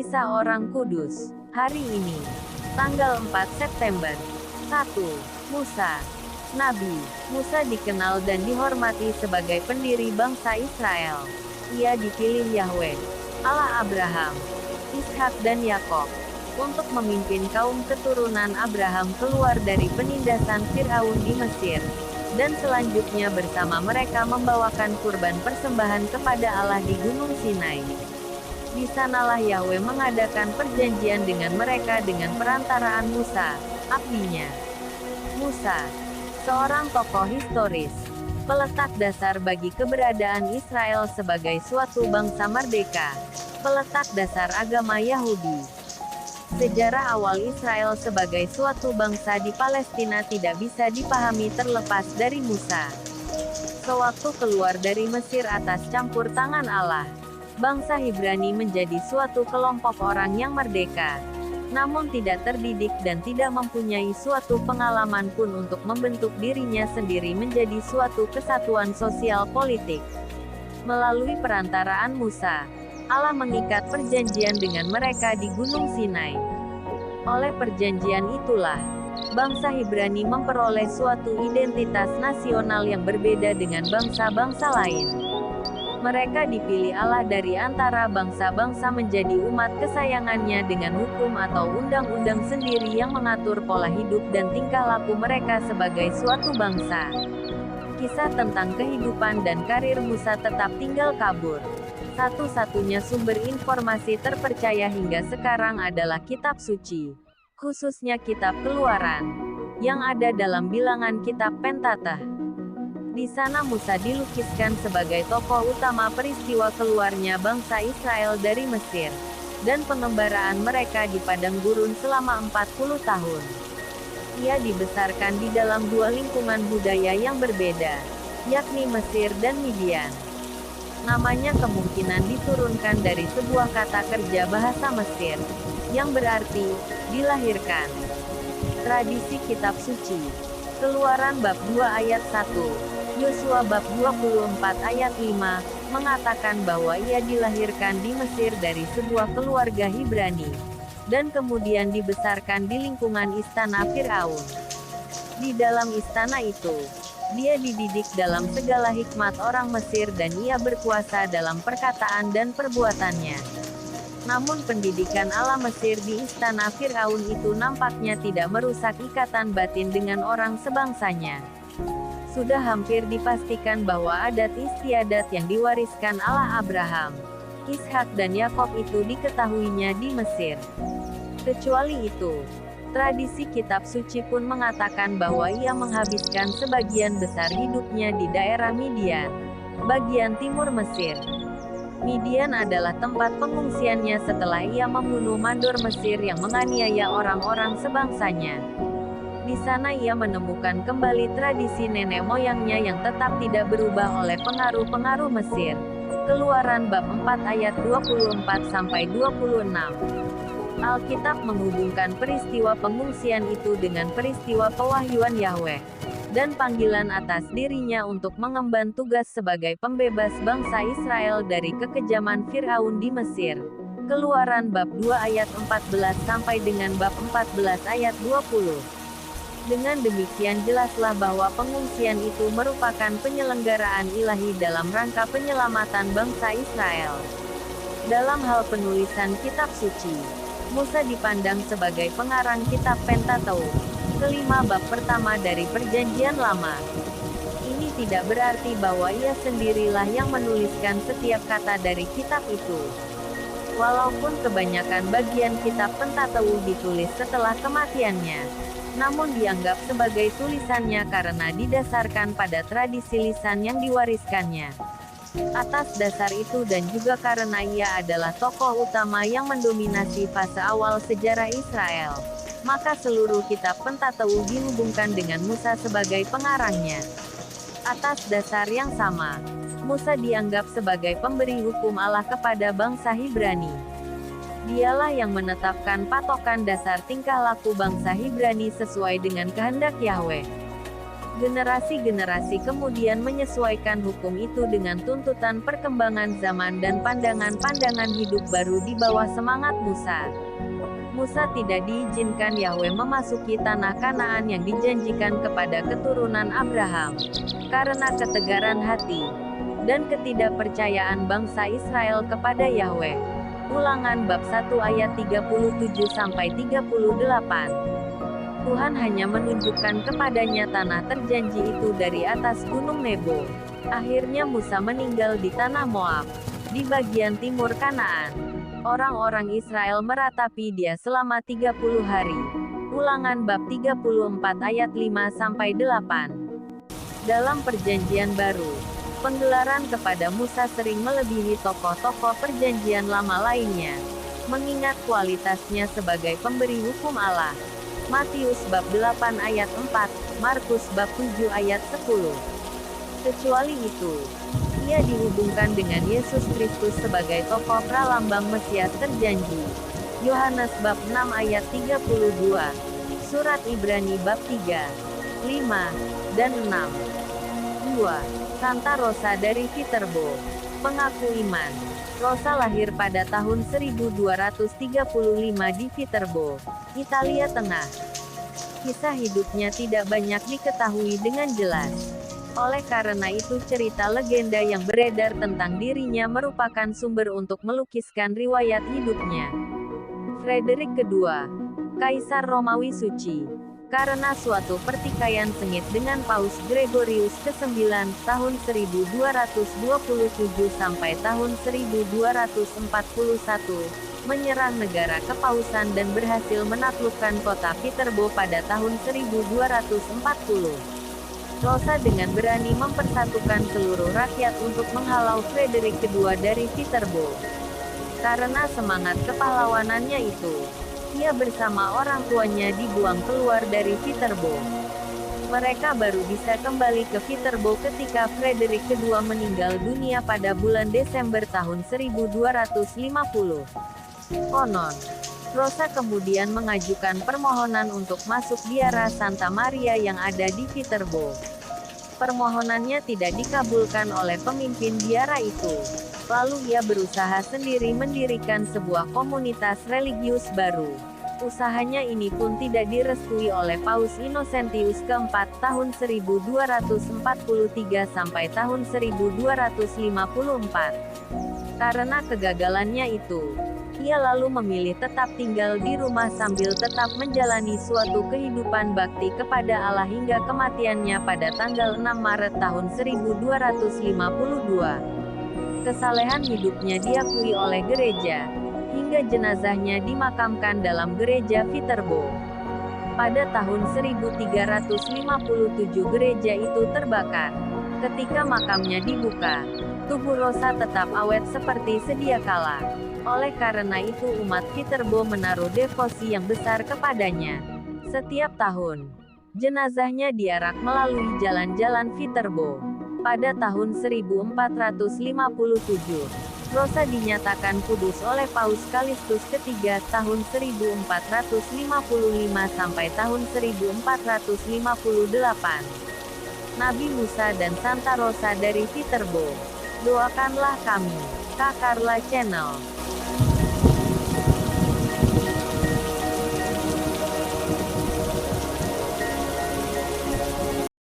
Kisah Orang Kudus. Hari ini, tanggal 4 September. 1. Musa. Nabi Musa dikenal dan dihormati sebagai pendiri bangsa Israel. Ia dipilih Yahweh, Allah Abraham, Ishak dan Yakub, untuk memimpin kaum keturunan Abraham keluar dari penindasan Firaun di Mesir, dan selanjutnya bersama mereka membawakan kurban persembahan kepada Allah di Gunung Sinai. Di sanalah Yahweh mengadakan perjanjian dengan mereka dengan perantaraan Musa, abdinya. Musa, seorang tokoh historis, peletak dasar bagi keberadaan Israel sebagai suatu bangsa merdeka, peletak dasar agama Yahudi. Sejarah awal Israel sebagai suatu bangsa di Palestina tidak bisa dipahami terlepas dari Musa. Sewaktu keluar dari Mesir atas campur tangan Allah, bangsa Ibrani menjadi suatu kelompok orang yang merdeka, namun tidak terdidik dan tidak mempunyai suatu pengalaman pun untuk membentuk dirinya sendiri menjadi suatu kesatuan sosial politik. Melalui perantaraan Musa, Allah mengikat perjanjian dengan mereka di Gunung Sinai. Oleh perjanjian itulah, bangsa Ibrani memperoleh suatu identitas nasional yang berbeda dengan bangsa-bangsa lain. Mereka dipilih Allah dari antara bangsa-bangsa menjadi umat kesayangannya dengan hukum atau undang-undang sendiri yang mengatur pola hidup dan tingkah laku mereka sebagai suatu bangsa. Kisah tentang kehidupan dan karir Musa tetap tinggal kabur. Satu-satunya sumber informasi terpercaya hingga sekarang adalah kitab suci, khususnya kitab Keluaran, yang ada dalam bilangan kitab Pentateuch. Di sana Musa dilukiskan sebagai tokoh utama peristiwa keluarnya bangsa Israel dari Mesir, dan pengembaraan mereka di padang gurun selama 40 tahun. Ia dibesarkan di dalam dua lingkungan budaya yang berbeda, yakni Mesir dan Midian. Namanya kemungkinan diturunkan dari sebuah kata kerja bahasa Mesir, yang berarti, dilahirkan. Tradisi Kitab Suci. Keluaran bab 2 ayat 1. Yosua bab 24 ayat 5, mengatakan bahwa ia dilahirkan di Mesir dari sebuah keluarga Ibrani, dan kemudian dibesarkan di lingkungan istana Firaun. Di dalam istana itu, dia dididik dalam segala hikmat orang Mesir dan ia berkuasa dalam perkataan dan perbuatannya. Namun pendidikan ala Mesir di istana Firaun itu nampaknya tidak merusak ikatan batin dengan orang sebangsanya. Sudah hampir dipastikan bahwa adat istiadat yang diwariskan Allah Abraham, Ishak dan Yakub itu diketahuinya di Mesir. Kecuali itu, tradisi kitab suci pun mengatakan bahwa ia menghabiskan sebagian besar hidupnya di daerah Midian, bagian timur Mesir. Midian adalah tempat pengungsiannya setelah ia membunuh mandor Mesir yang menganiaya orang-orang sebangsanya. Di sana ia menemukan kembali tradisi nenek moyangnya yang tetap tidak berubah oleh pengaruh-pengaruh Mesir. Keluaran bab 4 ayat 24-26. Alkitab menghubungkan peristiwa pengungsian itu dengan peristiwa pewahyuan Yahweh, dan panggilan atas dirinya untuk mengemban tugas sebagai pembebas bangsa Israel dari kekejaman Firaun di Mesir. Keluaran bab 2 ayat 14 sampai dengan bab 14 ayat 20. Dengan demikian jelaslah bahwa pengungsian itu merupakan penyelenggaraan ilahi dalam rangka penyelamatan bangsa Israel. Dalam hal penulisan kitab suci, Musa dipandang sebagai pengarang kitab Pentateuch, kelima bab pertama dari Perjanjian Lama. Ini tidak berarti bahwa ia sendirilah yang menuliskan setiap kata dari kitab itu. Walaupun kebanyakan bagian kitab Pentateuch ditulis setelah kematiannya, namun dianggap sebagai tulisannya karena didasarkan pada tradisi lisan yang diwariskannya. Atas dasar itu dan juga karena ia adalah tokoh utama yang mendominasi fase awal sejarah Israel, maka seluruh kitab Pentateuch dihubungkan dengan Musa sebagai pengarangnya. Atas dasar yang sama, Musa dianggap sebagai pemberi hukum Allah kepada bangsa Ibrani. Dialah yang menetapkan patokan dasar tingkah laku bangsa Ibrani sesuai dengan kehendak Yahweh. Generasi-generasi kemudian menyesuaikan hukum itu dengan tuntutan perkembangan zaman dan pandangan-pandangan hidup baru di bawah semangat Musa. Musa tidak diizinkan Yahwe memasuki tanah Kanaan yang dijanjikan kepada keturunan Abraham, karena ketegaran hati dan ketidakpercayaan bangsa Israel kepada Yahwe. Ulangan bab 1 ayat 37-38. Tuhan hanya menunjukkan kepadanya tanah terjanji itu dari atas gunung Nebo. Akhirnya Musa meninggal di tanah Moab, di bagian timur Kanaan. Orang-orang Israel meratapi dia selama 30 hari. Ulangan bab 34 ayat 5-8. Dalam perjanjian baru, penggelaran kepada Musa sering melebihi tokoh-tokoh perjanjian lama lainnya, mengingat kualitasnya sebagai pemberi hukum Allah. Matius bab 8 ayat 4, Markus bab 7 ayat 10. Kecuali itu, ia dihubungkan dengan Yesus Kristus sebagai tokoh pralambang Mesias terjanji. Yohanes bab 6 ayat 32, Surat Ibrani bab 3, 5, dan 6. 2. Santa Rosa dari Viterbo. Pengaku iman. Rosa lahir pada tahun 1235 di Viterbo, Italia Tengah. Kisah hidupnya tidak banyak diketahui dengan jelas. Oleh karena itu cerita legenda yang beredar tentang dirinya merupakan sumber untuk melukiskan riwayat hidupnya. Frederick II, Kaisar Romawi Suci. Karena suatu pertikaian sengit dengan Paus Gregorius ke-9 tahun 1227 sampai tahun 1241, menyerang negara kepausan dan berhasil menaklukkan kota Viterbo pada tahun 1240. Rosa dengan berani mempersatukan seluruh rakyat untuk menghalau Frederick II dari Viterbo. Karena semangat kepahlawanannya itu, ia bersama orang tuanya dibuang keluar dari Viterbo. Mereka baru bisa kembali ke Viterbo ketika Frederick II meninggal dunia pada bulan Desember tahun 1250. Konon, Rosa kemudian mengajukan permohonan untuk masuk biara Santa Maria yang ada di Viterbo. Permohonannya tidak dikabulkan oleh pemimpin biara itu. Lalu ia berusaha sendiri mendirikan sebuah komunitas religius baru. Usahanya ini pun tidak direstui oleh Paus Innocentius keempat tahun 1243 sampai tahun 1254. Karena kegagalannya itu, ia lalu memilih tetap tinggal di rumah sambil tetap menjalani suatu kehidupan bakti kepada Allah hingga kematiannya pada tanggal 6 Maret tahun 1252. Kesalehan hidupnya diakui oleh gereja, hingga jenazahnya dimakamkan dalam gereja Viterbo. Pada tahun 1357 gereja itu terbakar. Ketika makamnya dibuka, tubuh Rosa tetap awet seperti sedia kala. Oleh karena itu umat Viterbo menaruh devosi yang besar kepadanya. Setiap tahun, jenazahnya diarak melalui jalan-jalan Viterbo. Pada tahun 1457, Rosa dinyatakan kudus oleh Paus Kalistus III tahun 1455 sampai tahun 1458. Nabi Musa dan Santa Rosa dari Viterbo. Doakanlah kami, Kakarla Channel.